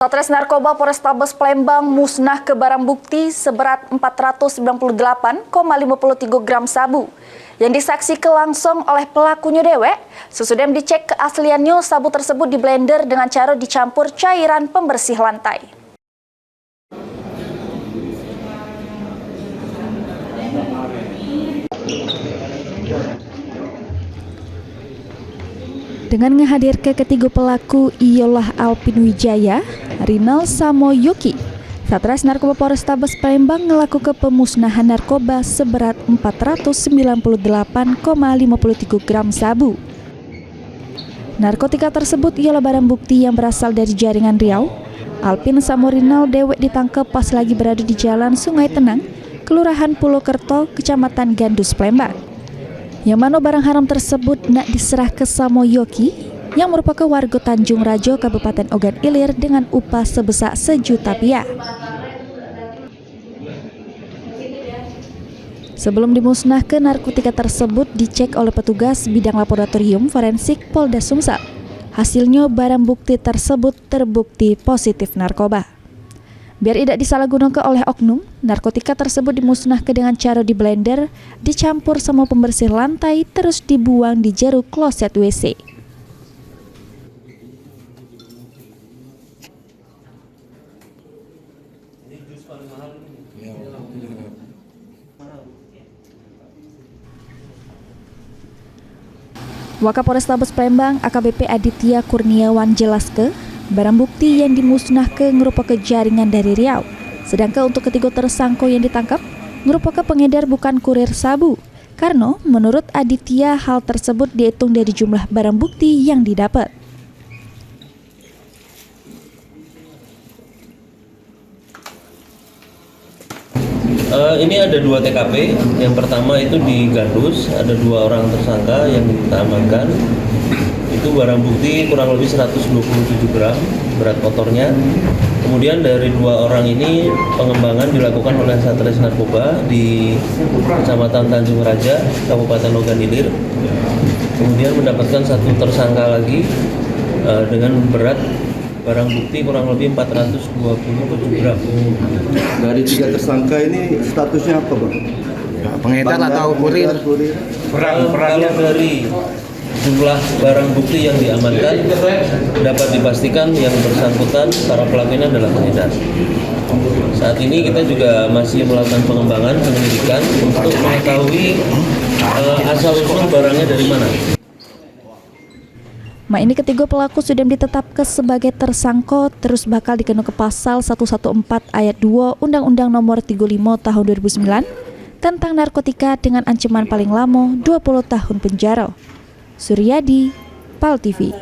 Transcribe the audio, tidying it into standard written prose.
Satres Narkoba Polrestabes Palembang musnah ke barang bukti seberat 498,53 gram sabu yang disaksikan langsung oleh pelakunya dewek. Sesudah dicek keasliannya, sabu tersebut diblender dengan cara dicampur cairan pembersih lantai. Dengan menghadirkan ketiga pelaku ialah Alpin Wijaya, Rinal Samoyoki, Satres Narkoba Polrestabes Palembang melakukan pemusnahan narkoba seberat 498,53 gram sabu. Narkotika tersebut ialah barang bukti yang berasal dari jaringan Riau. Alpin Samo Rinal dewek ditangkap pas lagi berada di Jalan Sungai Tenang, Kelurahan Pulokerto, Kecamatan Gandus, Palembang. Yang mana barang haram tersebut nak diserah ke Samoyoki yang merupakan warga Tanjung Rajo, Kabupaten Ogan Ilir dengan upah sebesar Rp1.000.000. Sebelum dimusnahkan, narkotika tersebut dicek oleh petugas bidang laboratorium forensik Polda Sumsel. Hasilnya barang bukti tersebut terbukti positif narkoba. Biar tidak disalahgunakan oleh oknum, narkotika tersebut dimusnahkan dengan cara diblender, dicampur sama pembersih lantai, terus dibuang di jeruk kloset WC. Wakapolrestabes Palembang AKBP Aditya Kurniawan jelaskan, barang bukti yang dimusnahkan merupakan jaringan dari Riau. Sedangkan untuk ketiga tersangka yang ditangkap merupakan pengedar bukan kurir sabu. Karena menurut Aditya hal tersebut dihitung dari jumlah barang bukti yang didapat. Ini ada 2 TKP. Yang pertama itu di Gandus, ada 2 orang tersangka yang kita amankan. Itu barang bukti kurang lebih 127 gram berat kotornya. Kemudian dari 2 orang ini pengembangan dilakukan oleh Satres Narkoba di Kecamatan Tanjung Raja, Kabupaten Ogan Ilir. Kemudian mendapatkan 1 tersangka lagi dengan berat barang bukti kurang lebih 427 gram. Dari 3 tersangka ini statusnya apa, Bang? Ya, pengedar atau kurir? Kalau dari jumlah barang bukti yang diamankan dapat dipastikan yang bersangkutan para pelaku ini adalah pengedar. Saat ini kita juga masih melakukan pengembangan penyelidikan untuk mengetahui asal-usul barangnya dari mana. Ini ketiga pelaku sudah ditetapkan sebagai tersangka, terus bakal dikenakan pasal 114 ayat 2 Undang-Undang Nomor 35 Tahun 2009 tentang narkotika dengan ancaman paling lama 20 tahun penjara. Suryadi, PAL TV.